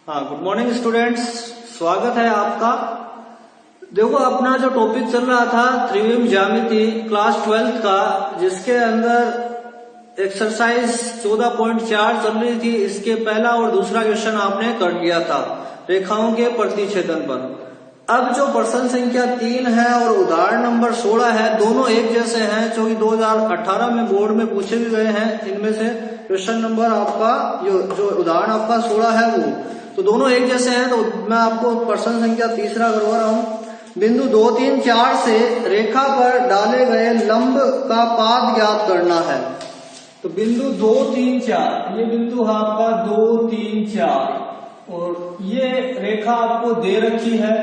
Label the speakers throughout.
Speaker 1: हाँ, good morning students, स्वागत है आपका। देखो, अपना जो टॉपिक चल रहा था त्रिविम ज्यामिति क्लास 12th का, जिसके अंदर एक्सरसाइज 14.4 चल रही थी। इसके पहला और दूसरा क्वेश्चन आपने कर लिया था रेखाओं के प्रतिच्छेदन पर। अब जो प्रश्न संख्या 3 है और उदाहरण नंबर 16 है, दोनों एक जैसे हैं, जो कि 2018 में बोर्ड में पूछे भी गए हैं। इनमें से क्वेश्चन नंबर आपका जो उदाहरण आपका 16 है वो तो दोनों एक जैसे हैं। तो मैं आपको प्रश्न संख्या तीसरा करवा रहा हूं। बिंदु 2, 3, 4 से रेखा पर डाले गए लंब का पाद ज्ञात करना है। तो बिंदु 2, 3, 4, ये बिंदु है आपका 2, 3, 4 और ये रेखा आपको दे रखी है।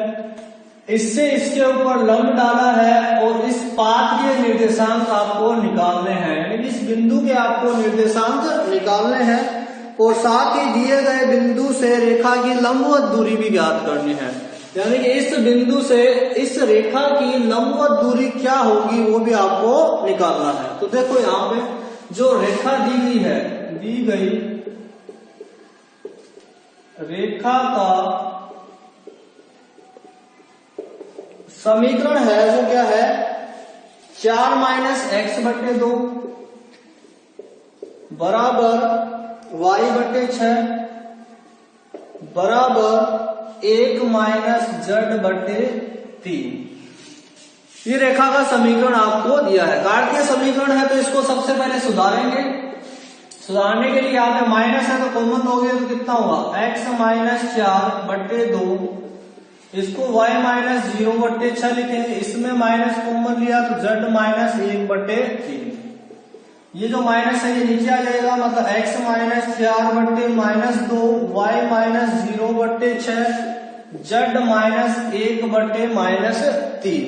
Speaker 1: इससे इसके ऊपर लंब डाला है और इस पाद के निर्देशांक आपको निकालने हैं, यानी इस बिंदु के आपको निर्देशांक निकालने हैं और साथ ही दिए गए बिंदु से रेखा की लंबवत दूरी भी ज्ञात करनी है। यानी कि इस बिंदु से इस रेखा की लंबवत दूरी क्या होगी वो भी आपको निकालना है। तो देखो, यहाँ पे जो रेखा दी गई है, दी गई रेखा का समीकरण है वो क्या है, 4 - x/2 बराबर y/6 बराबर 1 - z/3। ये रेखा का समीकरण आपको दिया है। कार्तीय समीकरण है तो इसको सबसे पहले सुधारेंगे। सुधारने के लिए यहाँ पे माइनस है तो कॉमन हो गया, तो कितना होगा, x - 4/2, इसको y - 0/6 लिखेंगे। इसमें माइनस कॉमन लिया तो z - 1/3। ये जो माइनस है ये नीचे आ जाएगा, मतलब x - 4/-2, y - 0/6, z - 1/-3।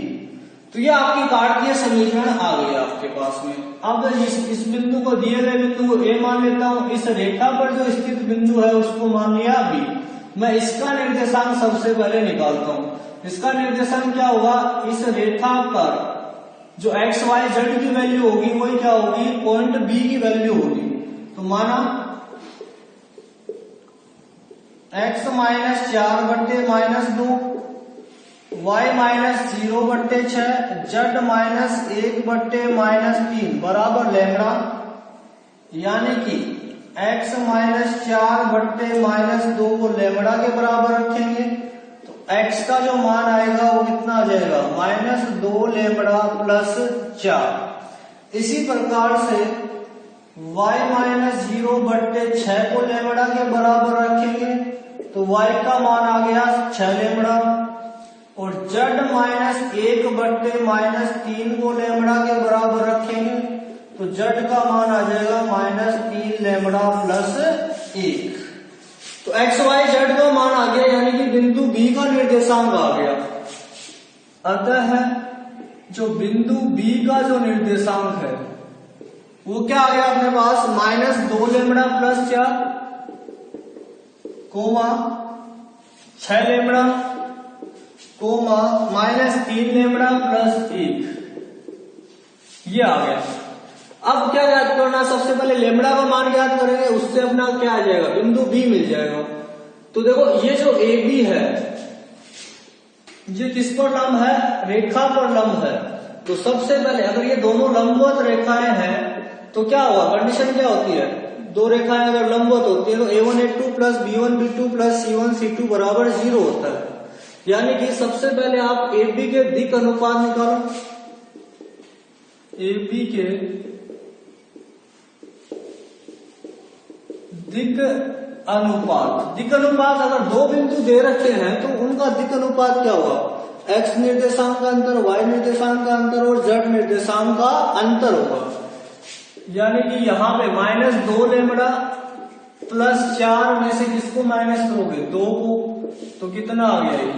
Speaker 1: तो ये आपकी कार्तीय समीकरण आ गई आपके पास में। अब इस बिंदु को, दिए गए बिंदु को a मान लेता हूं। इस रेखा पर जो स्थित बिंदु है उसको मान लिया b। मैं इसका निर्देशांक सबसे पहले निकालता हूं। इसका निर्देशांक क्या होगा, इस रेखा पर जो x, y, z की वैल्यू होगी वही क्या होगी, पॉइंट B की वैल्यू होगी। तो माना x - 4/-2, y - 0/6, z - 1/-3 बराबर लैम्बडा। यानी कि x - 4/-2 को लैम्बडा के बराबर रखेंगे तो x का जो मान आएगा वो कितना आ जाएगा, -2 लैम्बडा + 4। इसी प्रकार से y - 0/6 को लैम्बडा के बराबर रखेंगे तो y का मान आ गया 6 लैम्बडा और z - 1/-3 को लैम्बडा के बराबर रखेंगे तो z का मान आ जाएगा -3 लैम्बडा + 1। तो x, y, z का मान आ गया, यानी कि बिंदु B का निर्देशांक आ गया। अतः जो बिंदु B का जो निर्देशांक है वो क्या आ गया अपने पास, -2 लैम्बडा + 4, 6 लैम्बडा, -3 लैम्बडा + 1। ये आ गया। अब क्या ज्ञात करना, सबसे पहले लैम्बडा का मान ज्ञात करेंगे, उससे अपना क्या आ जाएगा, बिंदु B मिल जाएगा। तो देखो, ये जो AB है ये किस पर लंब है, रेखा पर लंब है। तो सबसे पहले अगर ये दोनों लंबवत रेखाएं हैं तो क्या होगा, कंडीशन क्या होती है, दो रेखाएं अगर लंबवत होती है तो A1A2 + B1B2 + C1C2 बराबर 0 होता है। यानी कि सबसे पहले आप AB के दिक् अनुपात निकालो। AB के दिक् अनुपात अगर दो बिंदु दे रखे हैं तो उनका दिक् अनुपात क्या होगा, x निर्देशांक का अंतर, y निर्देशांक का अंतर और z निर्देशांक का अंतर होगा। यानी कि यहाँ पे -2 लैम्बडा + 4 में से किसको माइनस करोगे, 2 को, तो कितना आ गया,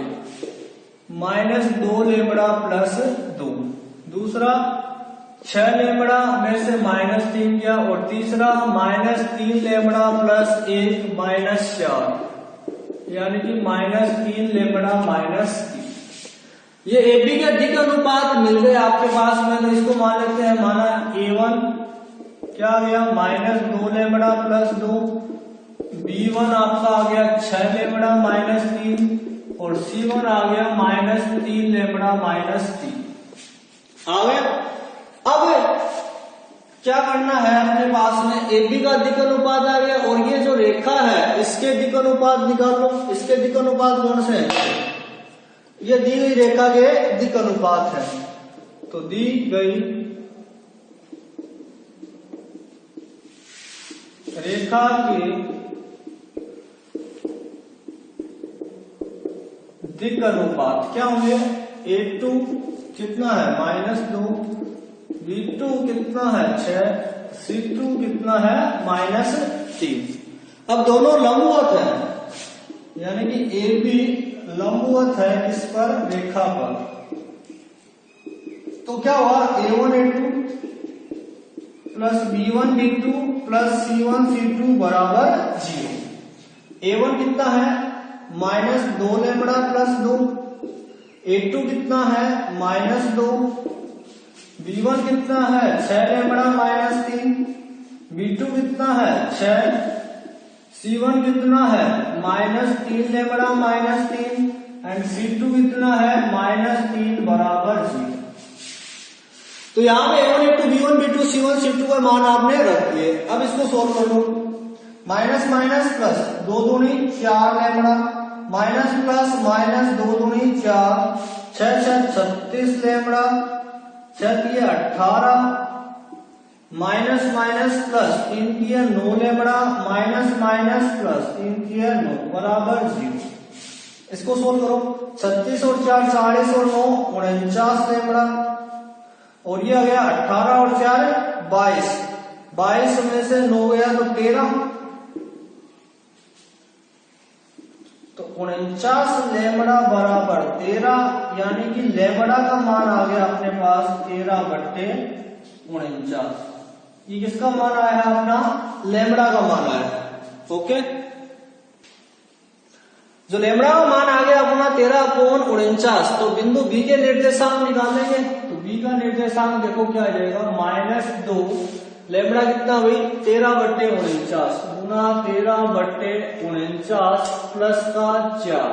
Speaker 1: -2 लैम्बडा + 2। दूसरा 6 लैम्बडा में से -3 गया और तीसरा -3 लैम्बडा + 1 -4, यानी कि -3 लैम्बडा -3। ये AB के दिक् अनुपात मिल गए आपके पास में, तो इसको मान लेते हैं, माना A1 क्या आ गया, -2 लैम्बडा + 2, B1 आपका आ गया 6 लेमड़ा माइनस 3 और C1 आ गया माइनस 3 लेमड़ा माइनस 3 आ गया। अब क्या करना है अपने पास में AB का दिक् अनुपात आ गया और ये जो रेखा है इसके दिक् अनुपात निकाल लो। इसके दिक् अनुपात कौन से हैं? ये दी गई रेखा के दिक् अनुपात है। तो दी गई रेखा के दिक् अनुपात क्या होंगे? A2 कितना है -2, B2 कितना है 6, C2 कितना है -3। अब दोनों लंबवत है यानी कि AB लंबवत है इस पर रेखा पर। तो क्या हुआ? A1 A2 plus B1 B2 plus C1 C2 बराबर 0। A1 कितना है? -2 लेमड़ा प्लस 2। A2 कितना है? -2। B1 कितना है? 6 लेमड़ा माइनस 3। B2 कितना है? 6। C1 कितना है? -3 लेमड़ा माइनस 3 एंड C2 कितना है? -3 बराबर 0। तो यहाँ पे A1 A2 B1 B2 C1 C2 का मान आपने रख दिए। अब इसको सोल्व कर लो। माइनस माइनस प्लस 2 दूनी 4 लेमड़ा माइनस प्लस माइनस 2 दूनी 4 6 6 36 lambda 6 3 18 minus minus plus 3 3 9 lambda minus minus plus 3 3 9 बराबर 0। इसको सोल्व करो। 36 और 4 40 और 9 49 लेमड़ा और ये आ गया 18 और 4 22। 22 में से 9 गया तो 13 तो 49 लेमड़ा बराबर 13 यानी कि लेमड़ा का मान आ गया अपने पास 13/49। ये किसका मान आया है? अपना लेमड़ा का मान आया है। ओके, जो लेमड़ा का मान आ गया अपना 13/49। तो बिंदु B के निर्देशांक निकालेंगे। तो B का निर्देशांक देखो क्या आ जाएगा? -2 लेमड़ा कितना हुई? 13/49 गुना 13/49 प्लस का 4।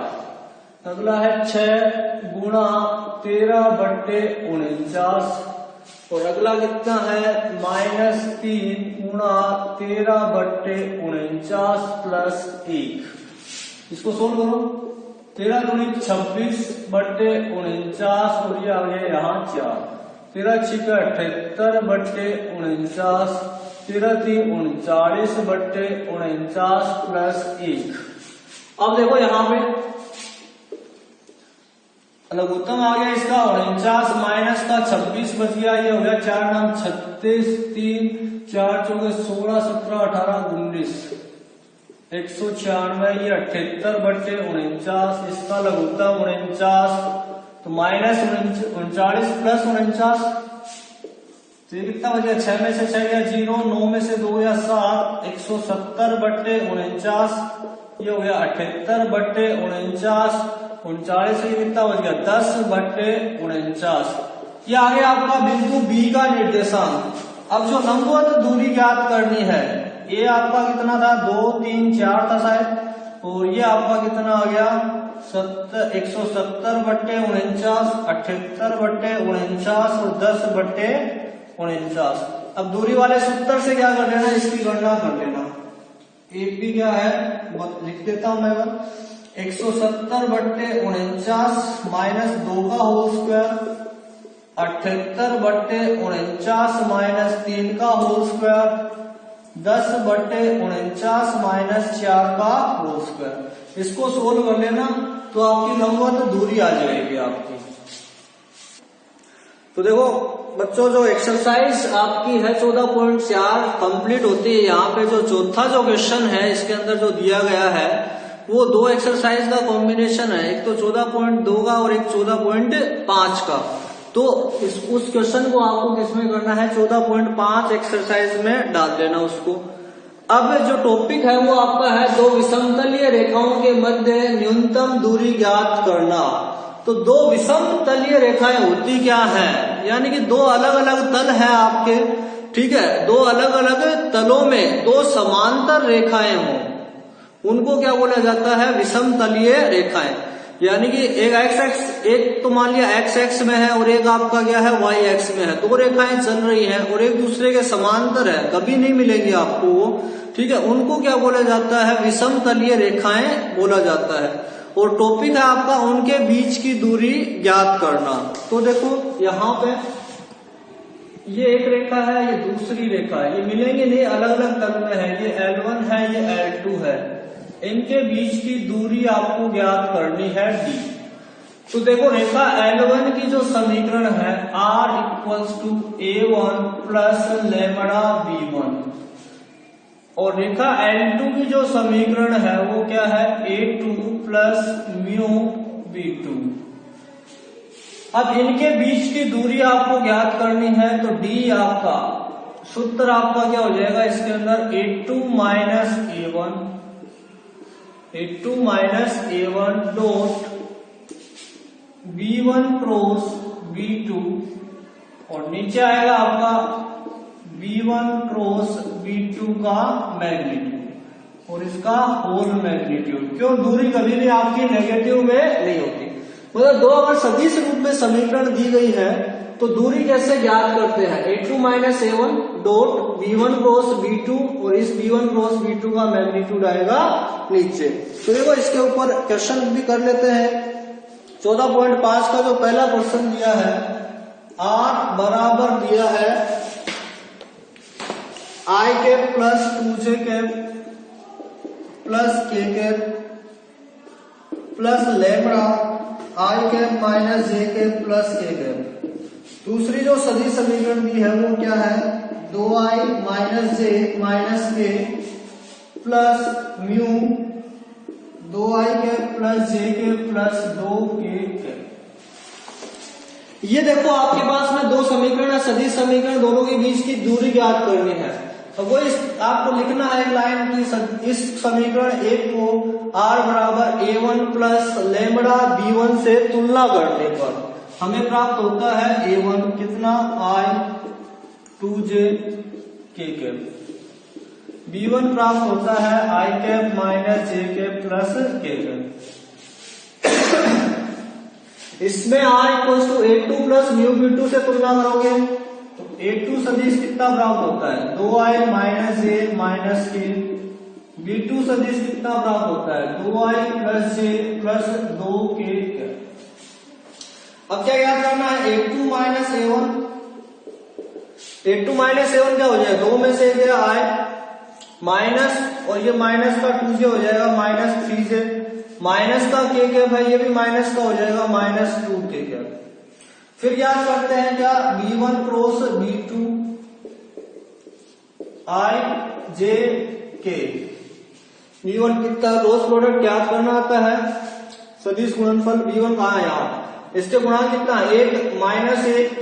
Speaker 1: अगला है 6 गुना 13/49 और अगला कितना है? -3 गुना 13/49 प्लस 1। इसको सोल्व करो। 13 दूनी 26/49 और ये आ गया यहाँ 4। 13 छिका 78/49 13 3 39/49 प्लस 1। अब देखो यहाँ पे लघुत्तम आ गया इसका 49 माइनस का 26 बच गया। ये हो गया 4 नाम 36 3 4 चौके 16 17 18 19 196। ये 78/49 इसका लघुत्तम 49 तो माइनस 39 प्लस 49 तो ये कितना बच गया? 6 में से 6 गया 0 9 में से 2 या 7 170/49 ये हो गया 78/49 39 से कितना बच गया? 10/49। ये आ गया आपका बिंदु B का निर्देशांक। अब जो लंबवत दूरी ज्ञात करनी है ये आपका कितना था? 2 3 4 था शायद और ये आपका कितना आ गया? 170/49 78/49 और 10/49। अब दूरी वाले सूत्र से क्या कर लेना? इसकी गणना कर लेना। AB क्या है लिख देता हूं मैं 170/49 माइनस 2 का होल स्क्वायर 78/49 माइनस 3 का होल स्क्वायर 10/49 माइनस 4 का होल स्क्वायर। इसको सोल्व कर लेना तो आपकी लंबवत दूरी आ जाएगी आपकी। तो देखो बच्चों जो एक्सरसाइज आपकी है 14.4 कंप्लीट होती है। यहाँ पे जो चौथा जो क्वेश्चन है इसके अंदर जो दिया गया है वो 2 एक्सरसाइज का कॉम्बिनेशन है। एक तो 14.2 का और एक 14.5 का। तो उस क्वेश्चन को आपको किसमें करना है? 14.5 एक्सरसाइज में डाल देना उसको। अब जो टॉपिक है वो आपका है 2 विषमतलीय रेखाओं के मध्य न्यूनतम दूरी ज्ञात करना। तो 2 विषमतलीय रेखाएं होती क्या है? यानी कि 2 अलग अलग तल है आपके, ठीक है। 2 अलग अलग तलों में 2 समांतर रेखाएं हों उनको क्या बोला जाता है, विषम तलीय रेखाएं। यानी कि एक एक तो मान लिया एक्स एक्स में है और एक आपका क्या है वाई एक्स में है, दो रेखाएं चल रही हैं और एक दूसरे के समांतर है, कभी नहीं मिलेंगे आपको वो, ठीक है। उनको क्या बोला जाता है, विषम तलीय रेखाएं बोला जाता है। और टॉपिक है आपका उनके बीच की दूरी ज्ञात करना। तो देखो यहाँ पे ये एक रेखा है, ये दूसरी रेखा है, ये मिलेंगे नहीं, अलग अलग तल में है, ये L1 है, ये L2 है, इनके बीच की दूरी आपको ज्ञात करनी है d। तो देखो रेखा L1 की जो समीकरण है R = A1 + लैम्बडा B1 और रेखा L2 की जो समीकरण है वो क्या है A2 + म्यू B2। अब इनके बीच की दूरी आपको ज्ञात करनी है, तो d आपका सूत्र आपका क्या हो जाएगा इसके अंदर A2 - A1 dot B1 cross B2 और नीचे आएगा आपका B1 क्रॉस B2 का मैग्नीट्यूड और इसका होल मैग्नीट्यूड। क्यों, दूरी कभी भी आपकी नेगेटिव में नहीं होती। मतलब दो अगर सदिश रूप में समीकरण दी गई है तो दूरी कैसे ज्ञात करते हैं, A2 - A1 dot B1 cross B2 और इस B1 क्रॉस B2 का मैग्नीट्यूड आएगा नीचे। तो देखो इसके ऊपर क्वेश्चन भी कर लेते हैं। 14.5 का जो पहला क्वेश्चन दिया है, R बराबर दिया है I cap plus 2J cap plus K cap plus lambda I cap minus J cap plus K cap. दूसरी जो सदिश समीकरण दी है वो क्या है, 2I - J - K plus mu 2I cap plus J cap plus 2K cap. ये देखो आपके पास में दो समीकरण है, सदिश समीकरण, दोनों के बीच की दूरी ज्ञात करनी है। तो वो आपको लिखना है एक लाइन की, इस समीकरण एक को R बराबर A1 प्लस लैम्बडा B1 से तुलना करने पर हमें प्राप्त होता है A1 कितना I 2J K cap, B1 प्राप्त होता है I cap minus J cap plus K cap. इसमें R = A2 plus mu B2 से तुलना करोगे तो A2 सदिश कितना प्राप्त होता है, 2I - J - K। B2 सदिश कितना प्राप्त होता है, 2I + J प्लस 2K। अब क्या याद करना है, A2 - A1, A2 - A1 क्या हो जाएगा, दो में से गया I माइनस और ये माइनस का 2J हो जाएगा माइनस 3J, माइनस का K कैप है, ये भी माइनस का हो जाएगा माइनस 2K कैप। फिर याद करते हैं क्या, B1 cross B2 I J K। B1 कितना क्रॉस प्रोडक्ट याद करना आता है, सदिश गुणनफल B1 कहाँ है, यहाँ इसके गुणांक कितना है, 1 - 1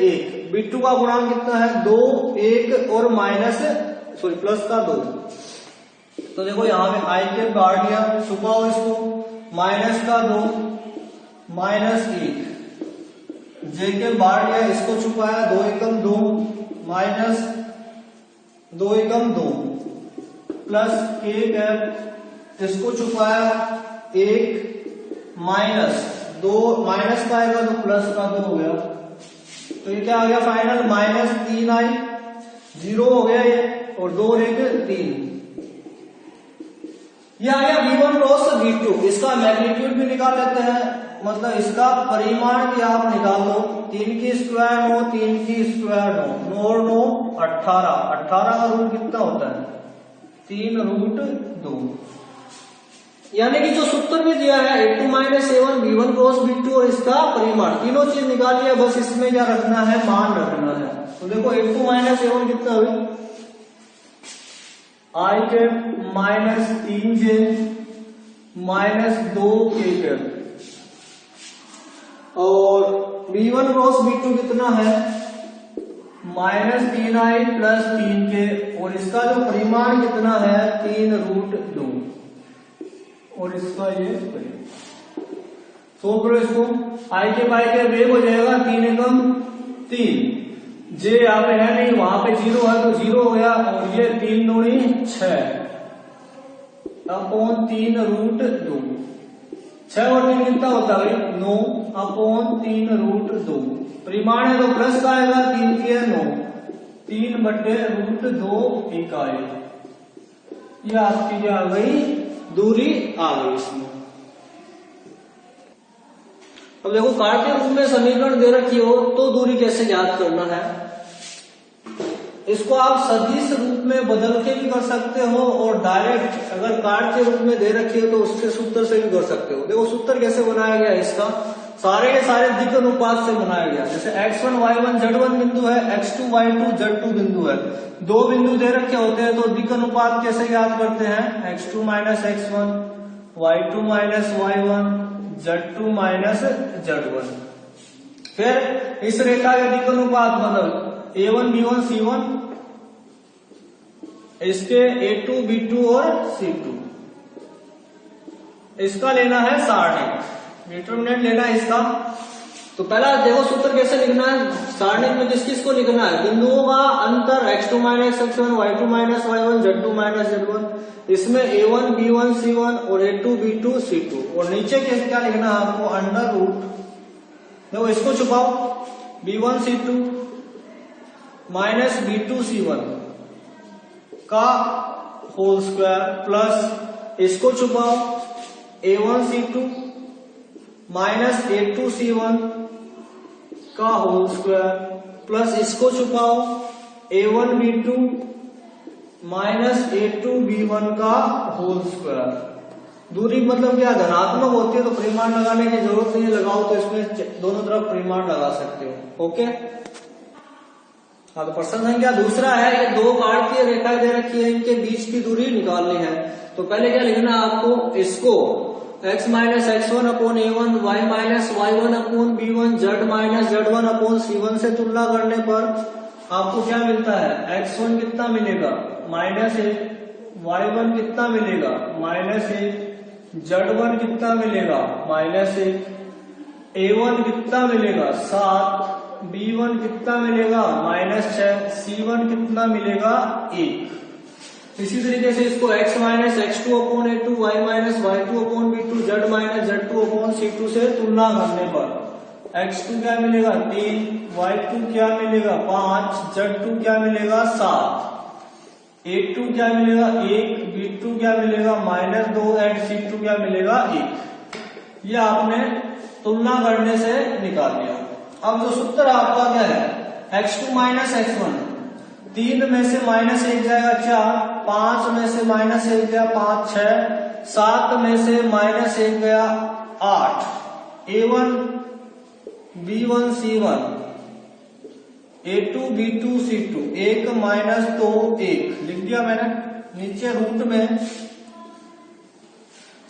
Speaker 1: 1। B2 का गुणांक कितना है, 2 1 और प्लस का 2। तो देखो यहाँ पे I के बाहर दिया, छुपाओ इसको, माइनस का 2 -1, J के बाहर दिया, इसको छुपाया, 2 एकम 2 माइनस 2 एकम 2 प्लस K कैप, इसको छुपाया 1 माइनस 2, माइनस का आएगा तो प्लस का 2 हो गया। तो ये क्या आ गया फाइनल, -3I 0 हो गया ये, और 2 और 1 3। ये आ गया B1 क्रॉस B2। इसका मैग्नीट्यूड भी निकाल लेते हैं, मतलब इसका परिमाण भी आप निकाल लो, 3 की स्क्वायर 9, 3 की स्क्वायर 9, 9 9 18, 18 का रूट कितना होता है, 3√2। यानी कि जो सूत्र भी दिया है A2 - A1 B1 cross B2 और इसका परिमाण, तीनों चीज निकाल लिया, बस इसमें क्या रखना है, मान रखना है। तो देखो A2 - A1 कितना हुई, I cap minus 3J minus 2K cap, और B1 क्रॉस B2 कितना है, -3I प्लस 3K, और इसका जो परिमाण कितना है 3√2, और इसका ये सो करो इसको, I के बाई के वेग हो जाएगा 3 एकम 3, J यहाँ पे है नहीं, वहां पे 0 है तो 0 हो गया, और ये 3 दूनी 6, अपॉन 3 रूट 2। 6 और 3 कितना होता है 9 अपॉन 3 रूट 2। परिमाण है तो प्लस का आएगा, 3 की है 9, 3 बटे रूट 2 इकाई। ये आपकी क्या आ गई दूरी आ गई इसमें। अब देखो कार्तीय रूप में समीकरण दे रखी हो तो दूरी कैसे ज्ञात करना है। इसको आप सदिश रूप में बदल के भी कर सकते हो और डायरेक्ट अगर कार्तीय रूप में दे रखी है तो उसके सूत्र से भी कर सकते हो। देखो सूत्र कैसे बनाया गया इसका, सारे के सारे दिक् अनुपात से बनाया गया। जैसे x1 y1 z1 बिंदु है, x2 y2 z2 बिंदु है, दो बिंदु दे रखे होते हैं तो दिक् अनुपात कैसे याद करते हैं, x2 minus x1 y2 minus y1 z2 minus z1। फिर इस रेखा के दिक् अनुपात मतलब a1 b1 c1, इसके a2 b2 और c2। इसका लेना है सारणिक, डिटरमिनेंट लेना है इसका। तो पहला देखो सूत्र कैसे लिखना है, सारणिक में किस किस को लिखना है, बिंदुओं का अंतर x2 minus x1 y2 minus y1 z2 minus z1। इसमें a1 b1 c1 और a2 b2 c2 और नीचे क्या लिखना है आपको अंडर रूट। देखो इसको छुपाओ, b1 c2 minus b2 c1 का होल स्क्वायर प्लस इसको छुपाओ a1 c2 minus a2 c1 का होल स्क्वायर प्लस इसको छुपाओ a1 b2 minus a2 b1 का होल स्क्वायर। दूरी मतलब क्या धनात्मक होती है तो परिमाण लगाने की जरूरत नहीं, लगाओ तो इसमें दोनों तरफ परिमाण लगा सकते हो। ओके, हाँ तो प्रश्न संख्या दूसरा है, ये दो कार्तीय रेखाएं दे रखी है, इनके बीच की दूरी निकालनी है। तो पहले क्या लिखना है आपको, इसको x minus x1 upon a1 y minus y1 upon b1 z minus z1 upon c1 से तुलना करने पर आपको क्या मिलता है, x1 कितना मिलेगा माइनस 1, y1 कितना मिलेगा माइनस 1, z1 कितना मिलेगा माइनस 1, a1 कितना मिलेगा 7, b1 कितना मिलेगा माइनस 6, c1 कितना मिलेगा 1। इसी तरीके से इसको x minus x2 upon a2 y minus y2 upon b2 z minus z2 upon c2 से तुलना करने पर x2 क्या मिलेगा 3, y2 क्या मिलेगा 5, z2 क्या मिलेगा 7, a2 क्या मिलेगा 1, b2 क्या मिलेगा माइनस 2 एंड c2 क्या मिलेगा 1। ये आपने तुलना करने से निकाल लिया। अब जो सूत्र आपका क्या है, x2 माइनस x1, 3 में से माइनस 1 जाएगा 4, 5 में से माइनस 1 गया 5 6, 7 में से माइनस 1 गया 8, a1 b1 c1 a2 b2 c2 1 minus 2 1 लिख दिया मैंने। नीचे रूट में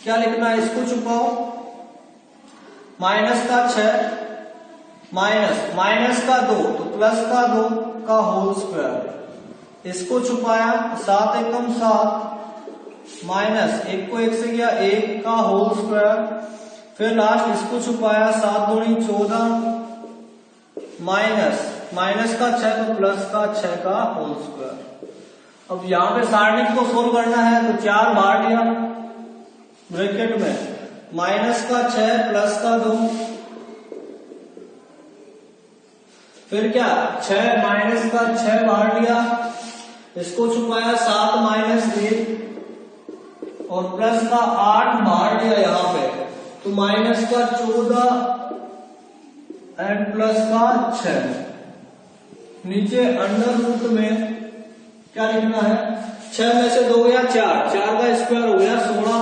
Speaker 1: क्या लिखना है, इसको छुपाओ, माइनस का 6 माइनस का 2 तो प्लस का 2 का होल स्क्वायर, इसको छुपाया 7 एकम 7 माइनस 1 को 1 से गया 1 का होल स्क्वायर, फिर लास्ट इसको छुपाया 7 दूनी 14 माइनस का 6 तो प्लस का 6 का होल स्क्वायर। अब यहाँ पे सारणिक को सोल्व करना है तो 4 बाहर लिया ब्रैकेट में, माइनस का 6 प्लस का 2, फिर क्या 6 माइनस का 6 बाहर लिया, इसको छुपाया 7 माइनस 1 और प्लस का 8 बाहर लिया यहाँ पे, तो माइनस का 14 एंड प्लस का 6। नीचे अंडर रूट में क्या लिखना है, 6 में से 2 गया 4, 4 का स्क्वायर हो गया 16,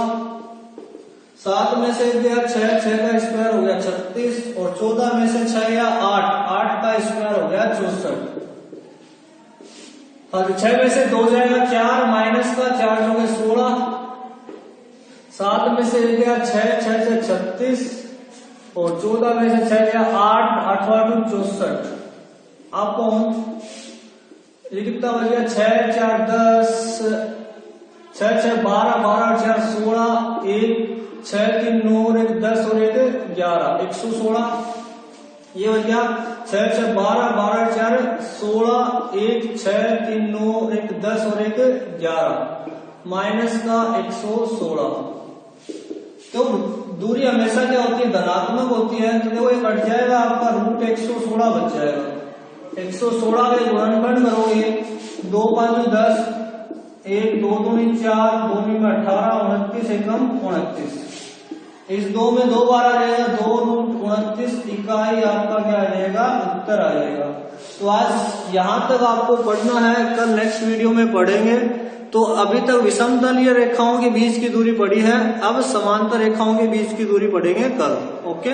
Speaker 1: 7 में से 1 गया 6, 6 का स्क्वायर हो गया 36 और 14 में से 6 गया 8, 8 का स्क्वायर हो गया 64। 6 में से 2 जाएगा 4, माइनस का 4 हो गया 16, 7 में से 1 गया 6, 6 से 36 और 14 में से 6 गया 8, 8 64 अपॉन ये कितना बच गया 6 4 10, 6 6 12, 12 4 16, 1 6 3 9 और 1 10 और 1 11, 116। ये बन गया 6 6 12, 12 4 16, 1 6 3 9 1 10 और 1 11। माइनस का 116। तो दूरी हमेशा क्या होती है, धनात्मक होती है। तो देखो ये कट जाएगा, आपका रूट 116 बच जाएगा। 116 के गुणनखंड करोगे, 2 5 10, 1 2 दूनी 4, 2 में 18, 29 एकम 29। इस 2 में 2 बार आ जाएगा, 2 रूट 29 इकाई आपका क्या आ जाएगा, उत्तर आ जाएगा। तो आज यहां तक आपको पढ़ना है, कल नेक्स्ट वीडियो में पढ़ेंगे। तो अभी तक विषमतलीय रेखाओं के बीच की दूरी पढ़ी है, अब समांतर रेखाओं के बीच की दूरी पढ़ेंगे कल। ओके।